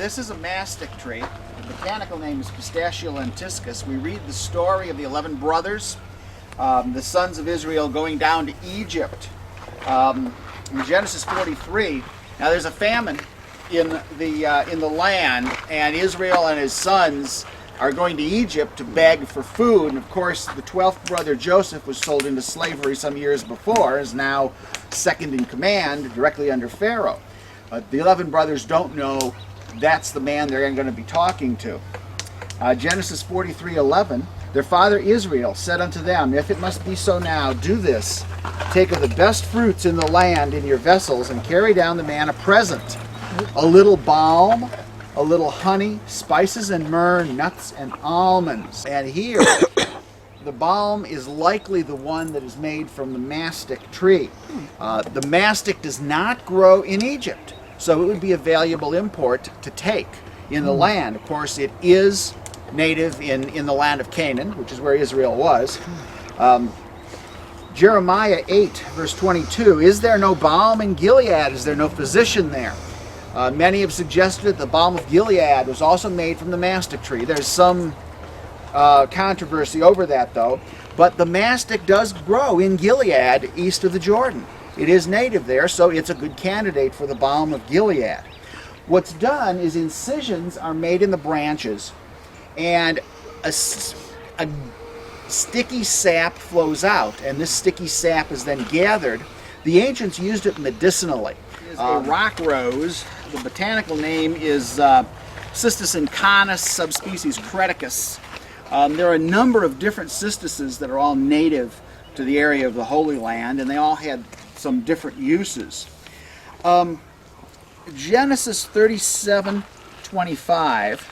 This is a mastic tree. The botanical name is Pistachio lentiscus. We read the story of the 11 brothers, the sons of Israel going down to Egypt. In Genesis 43, now there's a famine in the land, and Israel and his sons are going to Egypt to beg for food. And of course, the 12th brother Joseph was sold into slavery some years before, is now second in command directly under Pharaoh. The 11 brothers don't know that's the man they're going to be talking to. Genesis 43:11, their father Israel said unto them, if it must be so now, do this. Take of the best fruits in the land in your vessels, and carry down the man a present, a little balm, a little honey, spices and myrrh, nuts and almonds. And here, the balm is likely the one that is made from the mastic tree. The mastic does not grow in Egypt, so it would be a valuable import to take in the land. Of course, it is native in the land of Canaan, which is where Israel was. Jeremiah 8, verse 22, is there no balm in Gilead? Is there no physician there? Many have suggested that the balm of Gilead was also made from the mastic tree. There's some controversy over that, though. But the mastic does grow in Gilead, east of the Jordan. It is native there, so it's a good candidate for the balm of Gilead. What's done is incisions are made in the branches, and a sticky sap flows out, and this sticky sap is then gathered. The ancients used it medicinally. It's a rock rose. The botanical name is Cistus incanus, subspecies creticus. There are a number of different cistuses that are all native to the area of the Holy Land, and they all had some different uses. Genesis 37:25,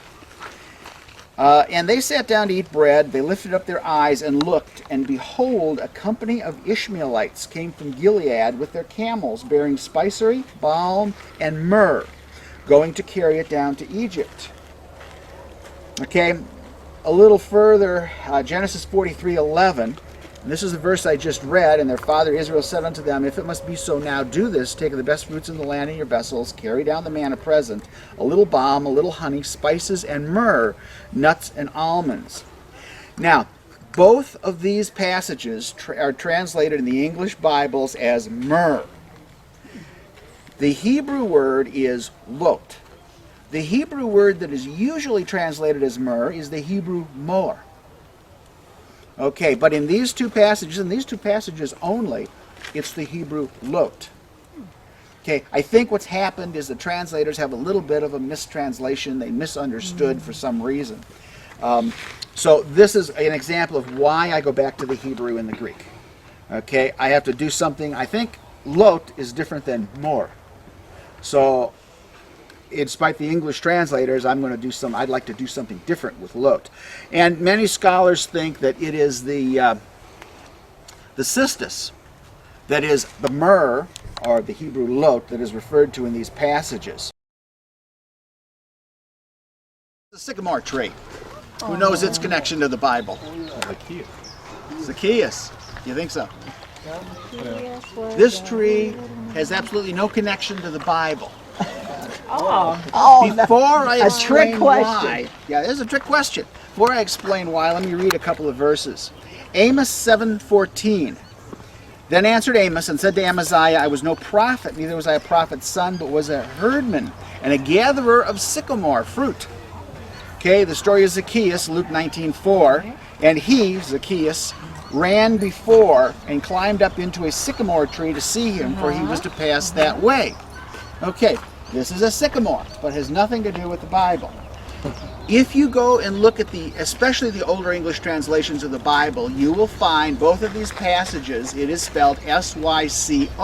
and they sat down to eat bread. They lifted up their eyes and looked, and behold, a company of Ishmaelites came from Gilead with their camels, bearing spicery, balm, and myrrh, going to carry it down to Egypt. Okay, a little further, Genesis 43:11. And this is the verse I just read. And their father Israel said unto them, if it must be so now, do this. Take of the best fruits in the land in your vessels. Carry down the man a present, a little balm, a little honey, spices and myrrh, nuts and almonds. Now, both of these passages are translated in the English Bibles as myrrh. The Hebrew word is lot. The Hebrew word that is usually translated as myrrh is the Hebrew mor. Okay, but in these two passages, only, it's the Hebrew lot. Okay, I think what's happened is the translators have a little bit of a mistranslation. They misunderstood for some reason. So this is an example of why I go back to the Hebrew and the Greek. Okay, I have to do something. I think lot is different than mor. So, despite the English translators, I'd like to do something different with lot. And many scholars think that it is the cistus, that is the myrrh, or the Hebrew lot, that is referred to in these passages. The sycamore tree. Who knows its connection to the Bible? Zacchaeus. Zacchaeus. You think so? This tree has absolutely no connection to the Bible. Before I explain why, this is a trick question. Before I explain why, let me read a couple of verses. Amos 7:14. Then answered Amos and said to Amaziah, I was no prophet, neither was I a prophet's son, but was a herdman and a gatherer of sycamore fruit. Okay, the story of Zacchaeus, Luke 19:4. And he, Zacchaeus, ran before and climbed up into a sycamore tree to see him, for he was to pass that way. Okay. This is a sycamore, but has nothing to do with the Bible. If you go and look at especially the older English translations of the Bible, you will find both of these passages, it is spelled S-Y-C-O-M-O-R-E.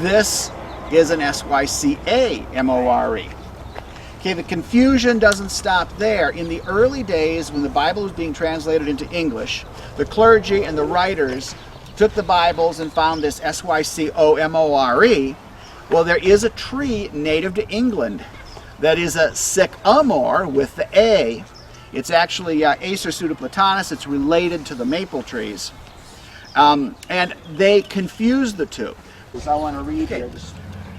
This is an S-Y-C-A-M-O-R-E. Okay, the confusion doesn't stop there. In the early days, when the Bible was being translated into English, the clergy and the writers took the Bibles and found this S-Y-C-O-M-O-R-E. Well, there is a tree native to England that is a sycamore with the A. It's actually Acer pseudoplatanus. It's related to the maple trees. And they confused the two. So I want to read here.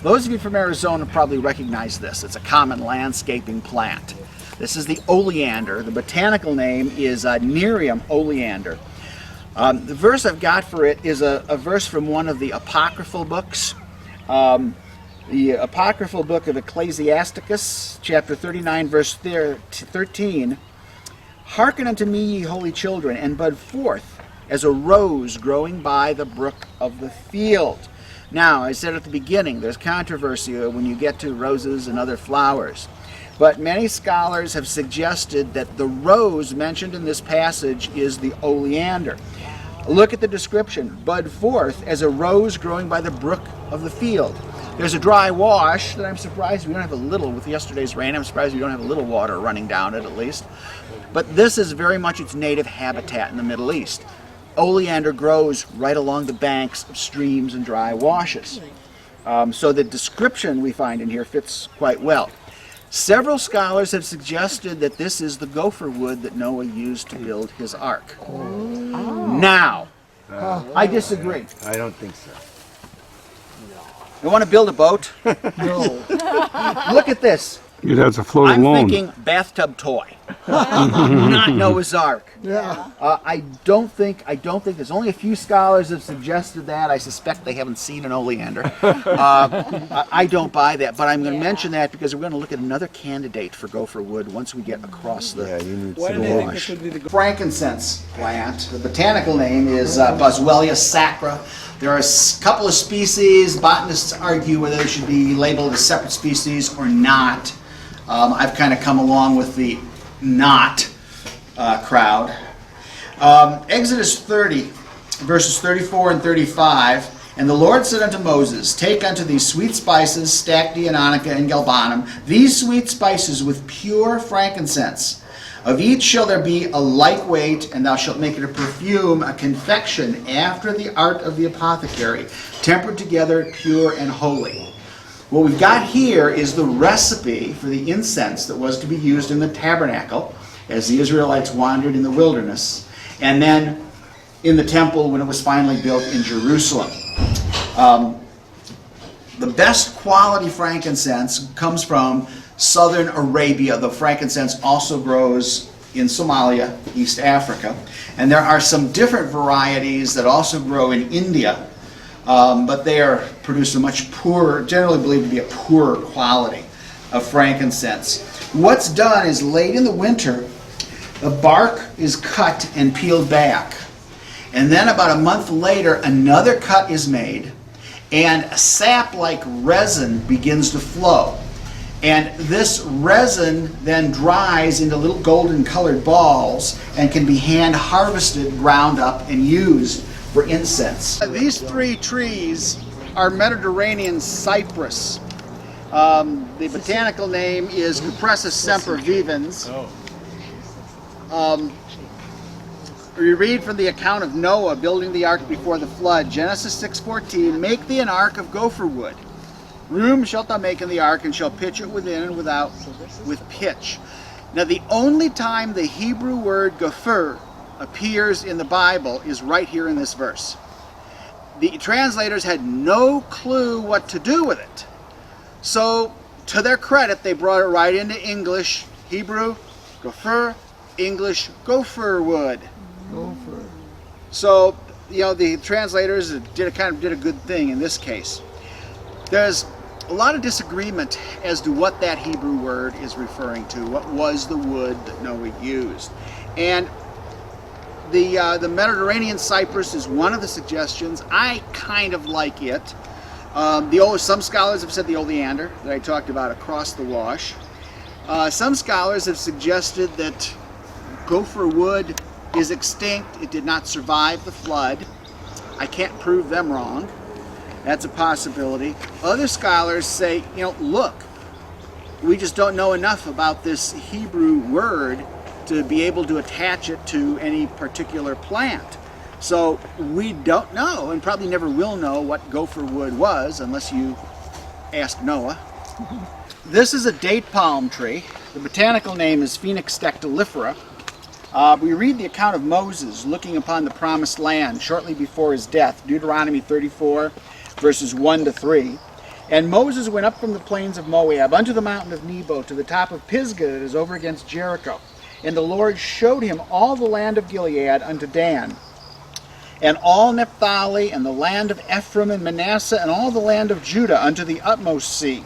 Those of you from Arizona probably recognize this. It's a common landscaping plant. This is the oleander. The botanical name is Nerium oleander. The verse I've got for it is a verse from one of the apocryphal books. The apocryphal book of Ecclesiasticus, chapter 39, verse 13. Hearken unto me, ye holy children, and bud forth as a rose growing by the brook of the field. Now, I said at the beginning, there's controversy when you get to roses and other flowers. But many scholars have suggested that the rose mentioned in this passage is the oleander. Look at the description. Bud forth as a rose growing by the brook of the field. There's a dry wash that I'm surprised we don't have a little, with yesterday's rain, I'm surprised we don't have a little water running down it at least. But this is very much its native habitat in the Middle East. Oleander grows right along the banks of streams and dry washes. So the description we find in here fits quite well. Several scholars have suggested that this is the gopher wood that Noah used to build his ark. Now, I disagree. I don't think so. You want to build a boat? No. Look at this. You'd have to float I'm alone. thinking bathtub toy, not Noah's Ark. Yeah. I don't think there's only a few scholars have suggested that. I suspect they haven't seen an oleander. I don't buy that, but I'm going to mention that because we're going to look at another candidate for gopher wood once we get across the wash. Frankincense plant. The botanical name is Boswellia sacra. There are a couple of species. Botanists argue whether they should be labeled as separate species or not. I've kind of come along with the not crowd. Exodus 30, verses 34 and 35. And the Lord said unto Moses, take unto thee sweet spices, stacte, onycha, and galbanum, these sweet spices with pure frankincense. Of each shall there be a like weight, and thou shalt make it a perfume, a confection, after the art of the apothecary, tempered together, pure and holy. What we've got here is the recipe for the incense that was to be used in the tabernacle as the Israelites wandered in the wilderness, and then in the temple when it was finally built in Jerusalem. The best quality frankincense comes from southern Arabia. The frankincense also grows in Somalia, East Africa. And there are some different varieties that also grow in India, but they are produced a much poorer, generally believed to be a poorer quality of frankincense. What's done is late in the winter, the bark is cut and peeled back. And then about a month later, another cut is made, and a sap-like resin begins to flow. And this resin then dries into little golden colored balls and can be hand harvested, ground up, and used for incense. These three trees are Mediterranean cypress. The botanical name is Cupressus sempervivens. We read from the account of Noah building the ark before the flood, Genesis 6:14, make thee an ark of gopher wood. Room shalt thou make in the ark, and shall pitch it within and without with pitch. Now the only time the Hebrew word gopher appears in the Bible is right here in this verse. The translators had no clue what to do with it. So, to their credit, they brought it right into English. Hebrew, gopher, English, gopher wood. Gopher. So, the translators did a good thing in this case. There's a lot of disagreement as to what that Hebrew word is referring to. What was the wood that Noah used? And the Mediterranean cypress is one of the suggestions. I kind of like it. Some scholars have said the oleander that I talked about across the wash. Some scholars have suggested that gopher wood is extinct. It did not survive the flood. I can't prove them wrong. That's a possibility. Other scholars say, look, we just don't know enough about this Hebrew word to be able to attach it to any particular plant. So we don't know, and probably never will know, what gopher wood was unless you ask Noah. This is a date palm tree. The botanical name is Phoenix stactylifera. We read the account of Moses looking upon the promised land shortly before his death, Deuteronomy 34, verses 1 to 3. And Moses went up from the plains of Moab unto the mountain of Nebo to the top of Pisgah that is over against Jericho. And the Lord showed him all the land of Gilead unto Dan, and all Naphtali, and the land of Ephraim and Manasseh, and all the land of Judah unto the utmost sea,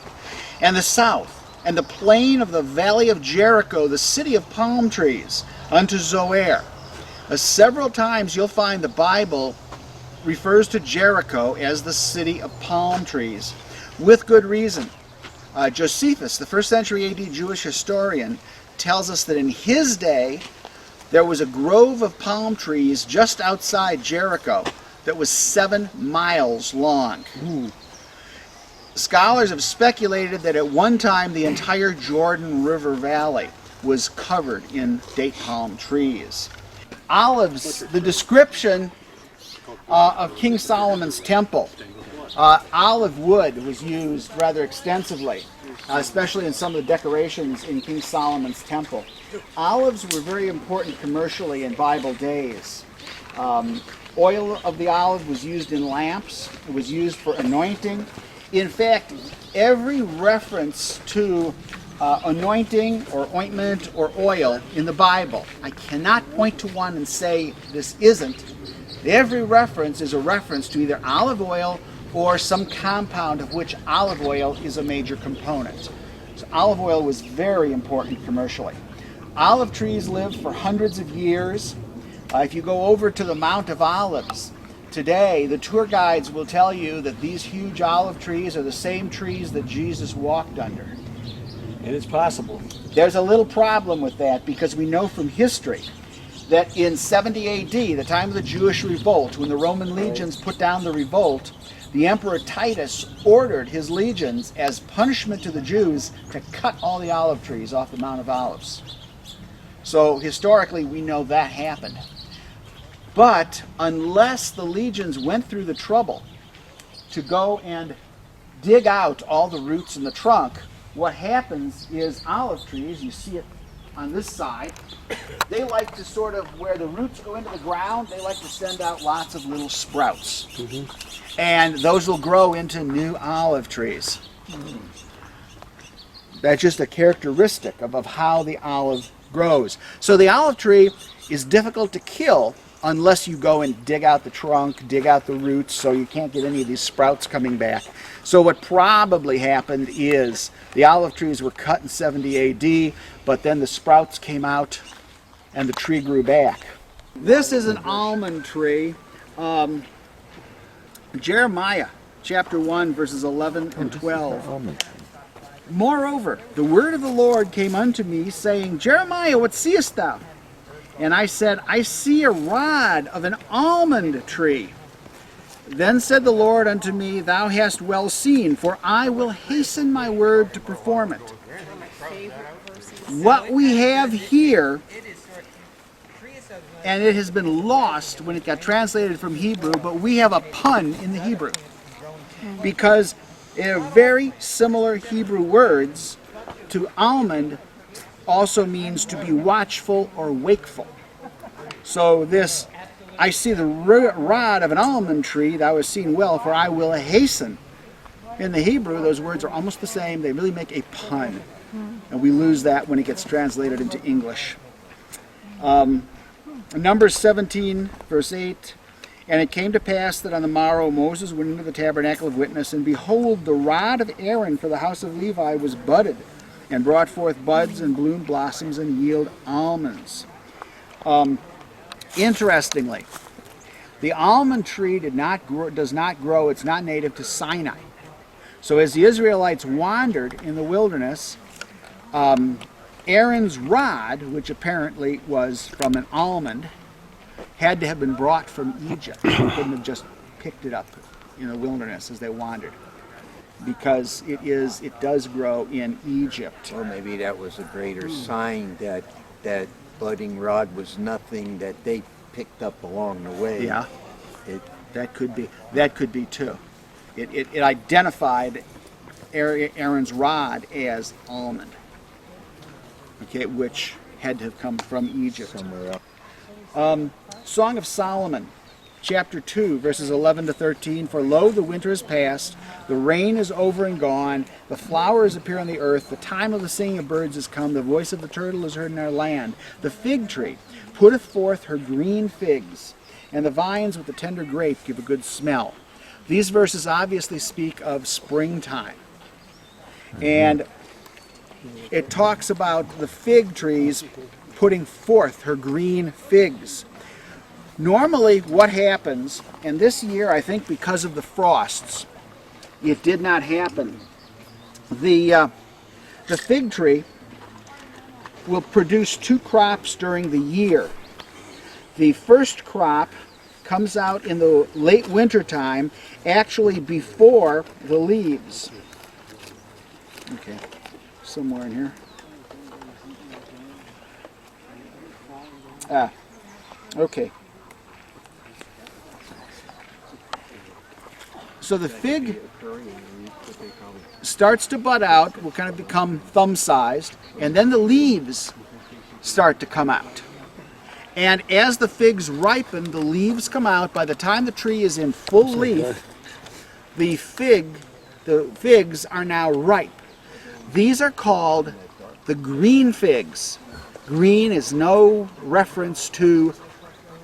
and the south, and the plain of the valley of Jericho, the city of palm trees, unto Zoar. Several times you'll find the Bible refers to Jericho as the city of palm trees, with good reason. Josephus, the 1st century AD Jewish historian, tells us that in his day there was a grove of palm trees just outside Jericho that was 7 miles long. Ooh. Scholars have speculated that at one time the entire Jordan River Valley was covered in date palm trees. Olives, the description of King Solomon's temple. Olive wood was used rather extensively, especially in some of the decorations in King Solomon's temple. Olives were very important commercially in Bible days. Oil of the olive was used in lamps. It was used for anointing. In fact, every reference to anointing or ointment or oil in the Bible, I cannot point to one and say this isn't. Every reference is a reference to either olive oil or some compound of which olive oil is a major component. So olive oil was very important commercially. Olive trees lived for hundreds of years. If you go over to the Mount of Olives today, the tour guides will tell you that these huge olive trees are the same trees that Jesus walked under. And it's possible. There's a little problem with that because we know from history that in 70 AD, the time of the Jewish revolt, when the Roman legions put down the revolt, the Emperor Titus ordered his legions as punishment to the Jews to cut all the olive trees off the Mount of Olives. So historically we know that happened. But unless the legions went through the trouble to go and dig out all the roots in the trunk, what happens is olive trees, you see it on this side, they like to sort of, where the roots go into the ground, they like to send out lots of little sprouts. Mm-hmm. And those will grow into new olive trees. Mm-hmm. That's just a characteristic of how the olive grows. So the olive tree is difficult to kill unless you go and dig out the trunk, dig out the roots, so you can't get any of these sprouts coming back. So what probably happened is the olive trees were cut in 70 AD, but then the sprouts came out and the tree grew back. This is an almond tree. Jeremiah chapter 1 verses 11 and 12. Moreover, the word of the Lord came unto me, saying, Jeremiah, what seest thou? And I said, I see a rod of an almond tree. Then said the Lord unto me, Thou hast well seen, for I will hasten my word to perform it. What we have here, and it has been lost when it got translated from Hebrew, but we have a pun in the Hebrew. Because they're very similar Hebrew words to almond also means to be watchful or wakeful. So this, I see the rod of an almond tree, thou hast seen well, for I will hasten. In the Hebrew, those words are almost the same. They really make a pun. And we lose that when it gets translated into English. Numbers 17, verse 8. And it came to pass that on the morrow Moses went into the tabernacle of witness, and behold, the rod of Aaron for the house of Levi was budded, and brought forth buds and bloomed blossoms and yield almonds. Interestingly, the almond tree does not grow. It's not native to Sinai. So as the Israelites wandered in the wilderness, Aaron's rod, which apparently was from an almond, had to have been brought from Egypt. They couldn't have just picked it up in the wilderness as they wandered, because it does grow in Egypt. Or maybe that was a greater sign that that budding rod was nothing that they picked up along the way. Yeah, that could be too. It identified Aaron's rod as almond, okay, which had to have come from Egypt. Somewhere else. Song of Solomon, chapter 2, verses 11 to 13. For lo, the winter is past, the rain is over and gone, the flowers appear on the earth, the time of the singing of birds is come, the voice of the turtle is heard in our land. The fig tree putteth forth her green figs, and the vines with the tender grape give a good smell. These verses obviously speak of springtime. And it talks about the fig trees putting forth her green figs. Normally what happens, and this year I think because of the frosts, it did not happen. The fig tree will produce 2 crops during the year. The first crop comes out in the late winter time, actually before the leaves. Okay, somewhere in here. Okay. So the fig starts to bud out, will kind of become thumb-sized, and then the leaves start to come out. And as the figs ripen, the leaves come out. By the time the tree is in full leaf, the figs are now ripe. These are called the green figs. Green is no reference to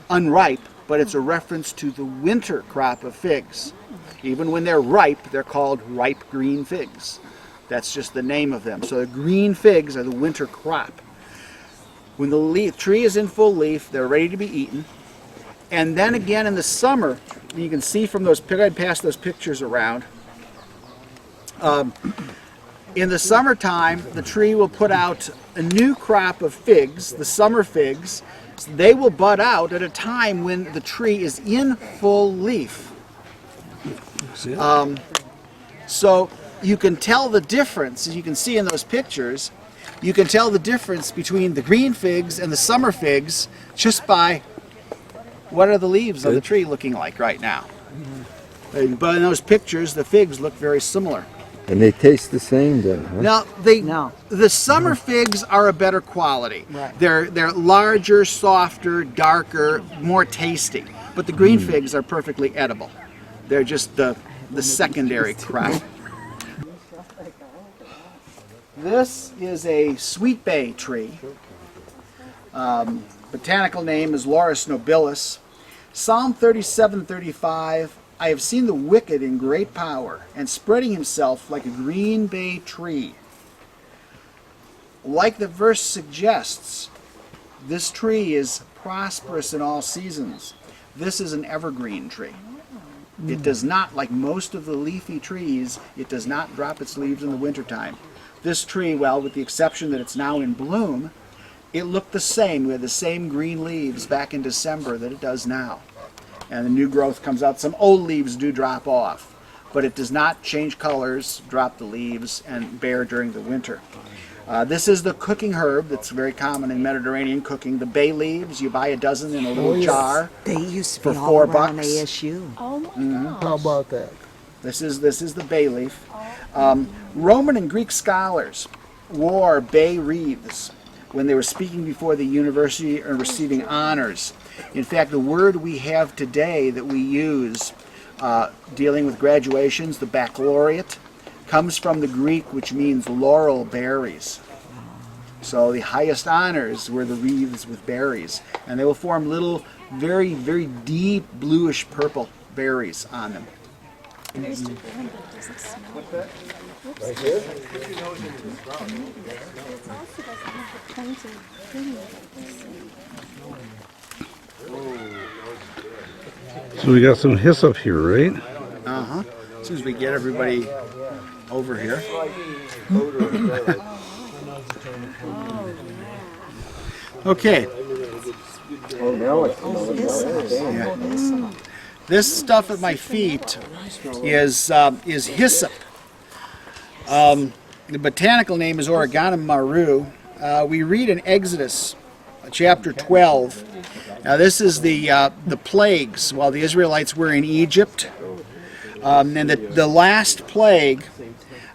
unripe, but it's a reference to the winter crop of figs. Even when they're ripe, they're called ripe green figs. That's just the name of them. So the green figs are the winter crop. When the tree is in full leaf, they're ready to be eaten. And then again in the summer, you can see from those, I'd pass those pictures around. In the summertime, the tree will put out a new crop of figs, the summer figs. They will bud out at a time when the tree is in full leaf. So you can tell the difference, as you can see in those pictures, you can tell the difference between the green figs and the summer figs just by what are the leaves on the tree looking like right now. But in those pictures, the figs look very similar. And they taste the same then, huh? Now, the summer figs are a better quality. Right. They're larger, softer, darker, more tasty. But the green figs are perfectly edible. They're just the secondary crop. This is a sweet bay tree. Botanical name is Laurus nobilis. Psalm 37:35. I have seen the wicked in great power, and spreading himself like a green bay tree. Like the verse suggests, this tree is prosperous in all seasons. This is an evergreen tree. It does not, like most of the leafy trees, it does not drop its leaves in the wintertime. This tree, well, with the exception that it's now in bloom, it looked the same. We had the same green leaves back in December that it does now. And the new growth comes out. Some old leaves do drop off, but it does not change colors, drop the leaves, and bear during the winter. This is the cooking herb that's very common in Mediterranean cooking. The bay leaves, you buy a dozen in a little jar. They used to for be all around $4. ASU. Oh my gosh. How about that? This is the bay leaf. Roman and Greek scholars wore bay wreaths when they were speaking before the university or receiving honors. In fact, the word we have today that we use dealing with graduations, the baccalaureate, comes from the Greek, which means laurel berries. So the highest honors were the wreaths with berries, and they will form little, very, very deep bluish purple berries on them. There's the one that doesn't smell. Right here? It also doesn't have the pointed thing like this. So we got some hyssop here, right? Uh-huh. As soon as we get everybody over here. Okay. Oh, now it's Yeah. This stuff at my feet is hyssop. The botanical name is Oreganum maru. We read in Exodus chapter 12. Now this is the plagues while the Israelites were in Egypt. And the last plague,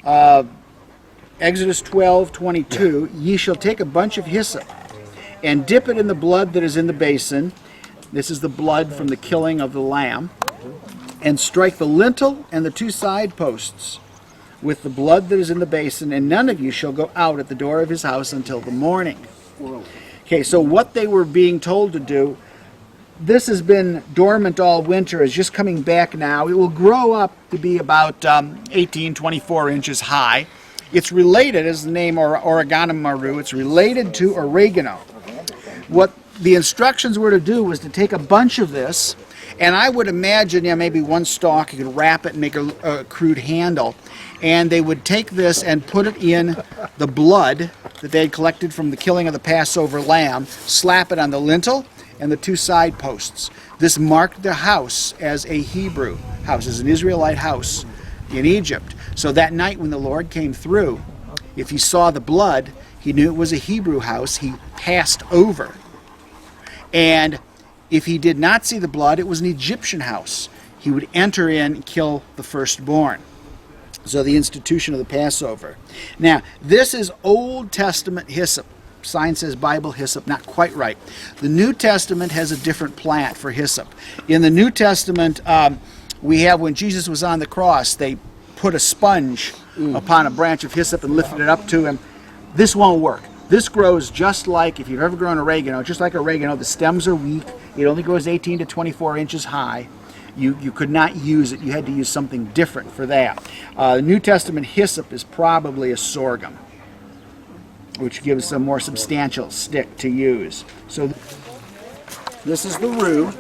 Exodus 12:22, ye shall take a bunch of hyssop and dip it in the blood that is in the basin. This is the blood from the killing of the lamb. And strike the lintel and the 2 side posts with the blood that is in the basin, and none of you shall go out at the door of his house until the morning. Okay, so what they were being told to do, this has been dormant all winter, is just coming back now. It will grow up to be about 24 inches high. It's related, as the name Oreganum maru, it's related to oregano. What the instructions were to do was to take a bunch of this, and I would imagine, maybe one stalk, you could wrap it and make a crude handle, and they would take this and put it in the blood that they had collected from the killing of the Passover lamb, slap it on the lintel and the 2 side posts. This marked the house as a Hebrew house, as an Israelite house in Egypt. So that night when the Lord came through, if he saw the blood, he knew it was a Hebrew house. He passed over. And if he did not see the blood, it was an Egyptian house. He would enter in and kill the firstborn. So the institution of the Passover. Now, this is Old Testament hyssop. Sign says Bible hyssop, not quite right. The New Testament has a different plant for hyssop. In the New Testament, we have when Jesus was on the cross, they put a sponge upon a branch of hyssop and lifted it up to him. This won't work. This grows just like, if you've ever grown oregano, just like oregano, the stems are weak. It only grows 18 to 24 inches high. You could not use it. You had to use something different for that. New Testament hyssop is probably a sorghum, which gives a more substantial stick to use. So this is the rue.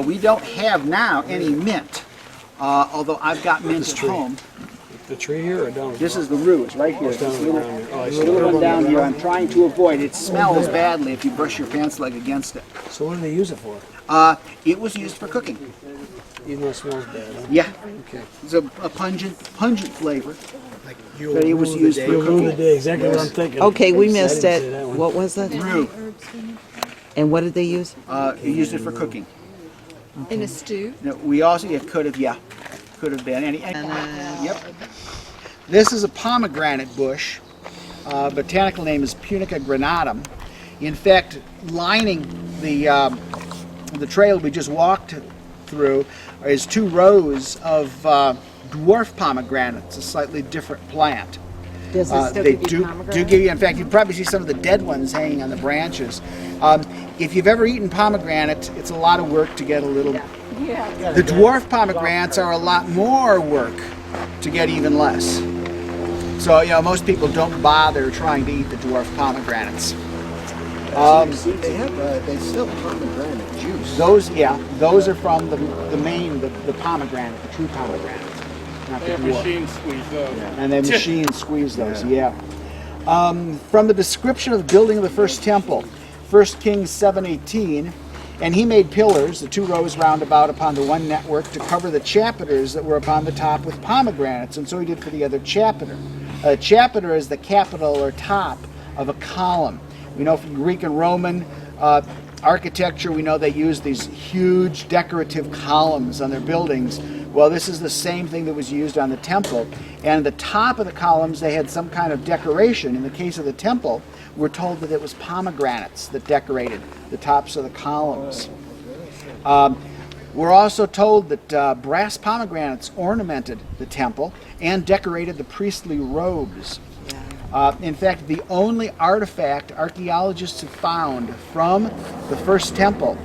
We don't have now any mint, although I've got mint at home. The tree here or down? This is the rue. It's right here. It's down around here. Oh, I see. Little one down here. I'm trying to avoid. It smells badly if you brush your pants leg against it. So what do they use it for? It was used for cooking. Even though it smells bad, huh? Yeah. Okay. It's a pungent flavor. Like But it was used for You'll ruin the cooking. day, exactly what I'm thinking. Okay, we I missed didn't it. say that one. What was it? Rue. And what did they use? You used it for cooking. In a stew? No, we also could have been. Yep. This is a pomegranate bush. Botanical name is Punica granatum. In fact, lining the trail we just walked through is 2 rows of dwarf pomegranates, a slightly different plant. Does it still They give you do pomegranate? give you, in fact, you probably see some of the dead ones hanging on the branches. If you've ever eaten pomegranate, it's a lot of work to get a little. Yeah. The dwarf pomegranates are a lot more work to get even less. So, most people don't bother trying to eat the dwarf pomegranates. They sell pomegranate juice. Those are from the main, the pomegranate, the true pomegranate. Not the dwarf. Machine squeeze those. And they machine squeeze those, from the description of the building of the first temple, 1 Kings 7:18, and he made pillars, the 2 rows round about upon the one network, to cover the chapiters that were upon the top with pomegranates, and so he did for the other chapiter. A chapiter is the capital or top of a column. We know from Greek and Roman architecture, we know they used these huge decorative columns on their buildings. Well, this is the same thing that was used on the temple. And at the top of the columns, they had some kind of decoration. In the case of the temple, we're told that it was pomegranates that decorated the tops of the columns. We're also told that brass pomegranates ornamented the temple and decorated the priestly robes. In fact, the only artifact archaeologists have found from the first temple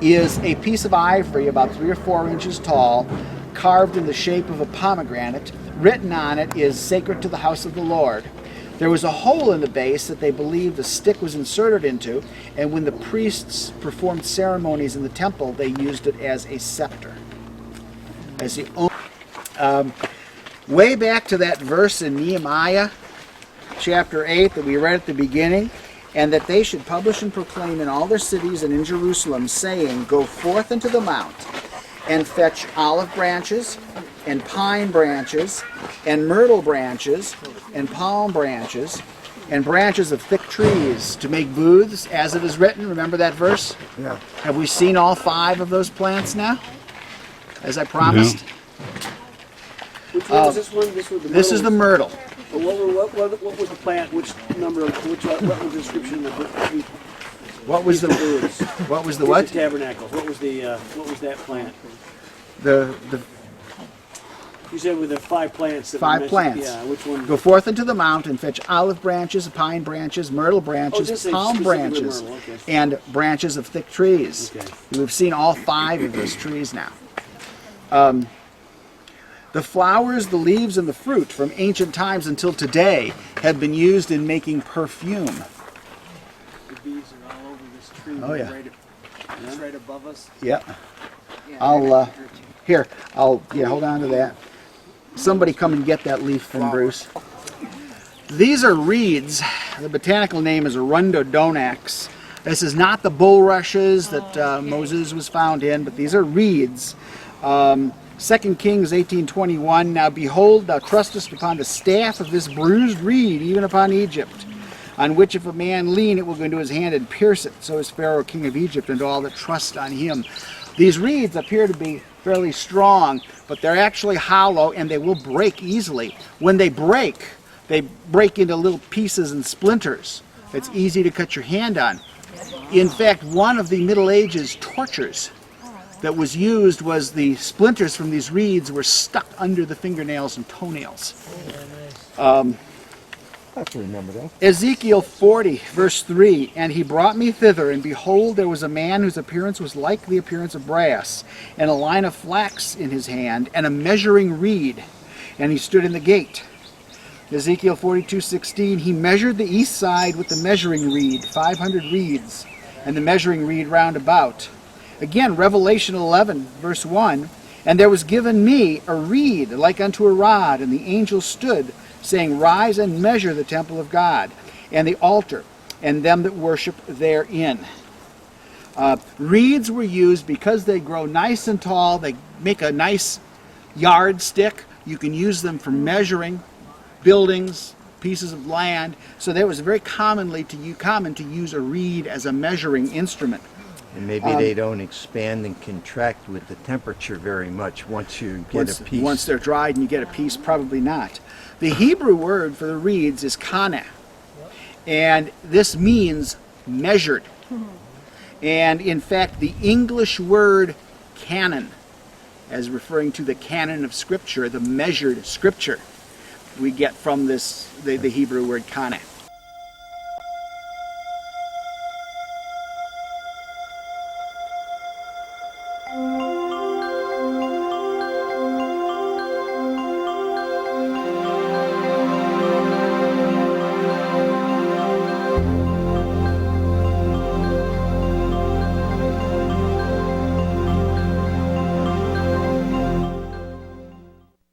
is a piece of ivory about 3 or 4 inches tall, carved in the shape of a pomegranate. Written on it is "Sacred to the House of the Lord." There was a hole in the base that they believed the stick was inserted into, and when the priests performed ceremonies in the temple, they used it as a scepter. As the way back to that verse in Nehemiah chapter 8 that we read at the beginning, and that they should publish and proclaim in all their cities and in Jerusalem, saying, "Go forth into the mount, and fetch olive branches, and pine branches, and myrtle branches, and palm branches, and branches of thick trees, to make booths, as it is written." Remember that verse? Yeah. Have we seen all 5 of those plants now, as I promised? Which one was this one? This is the myrtle. What was the plant? Which number? What was the description of the What was the Fluids. what was the These what? are tabernacles. What was that plant? The You said with the 5 plants. That we five mentioned. plants. Yeah, which one? Go forth into the mount and fetch olive branches, pine branches, myrtle branches, this is palm specifically branches, myrtle, okay. and branches of thick trees. Okay. We've seen all 5 of those trees now. The flowers, the leaves, and the fruit from ancient times until today have been used in making perfume. The bees are all over this tree. Oh, yeah. Right above us. Yep. I'll hold on to that. Somebody come and get that leaf from Bruce. These are reeds. The botanical name is Arundodonax. This is not the bulrushes that Moses was found in, but these are reeds. 2 Kings 18:21. Now behold, thou trustest upon the staff of this bruised reed, even upon Egypt, on which if a man lean, it will go into his hand and pierce it. So is Pharaoh, king of Egypt, and all that trust on him. These reeds appear to be fairly strong, but they're actually hollow and they will break easily. When they break into little pieces and splinters. It's easy to cut your hand on. In fact, one of the Middle Ages tortures that was used was the splinters from these reeds were stuck under the fingernails and toenails. I can remember that. Ezekiel 40, verse 3, and he brought me thither, and behold, there was a man whose appearance was like the appearance of brass, and a line of flax in his hand, and a measuring reed, and he stood in the gate. Ezekiel 42:16, he measured the east side with the measuring reed, 500 reeds, and the measuring reed round about. Again, Revelation 11, verse 1, and there was given me a reed like unto a rod, and the angel stood, saying, rise and measure the temple of God, and the altar, and them that worship therein. Reeds were used because they grow nice and tall. They make a nice yardstick. You can use them for measuring buildings, pieces of land. So that was very common to use a reed as a measuring instrument. And maybe they don't expand and contract with the temperature very much once you get a piece. Once they're dried and you get a piece, probably not. The Hebrew word for the reeds is kaneh, and this means measured. And in fact, the English word canon, as referring to the canon of Scripture, the measured Scripture, we get from this the Hebrew word kaneh.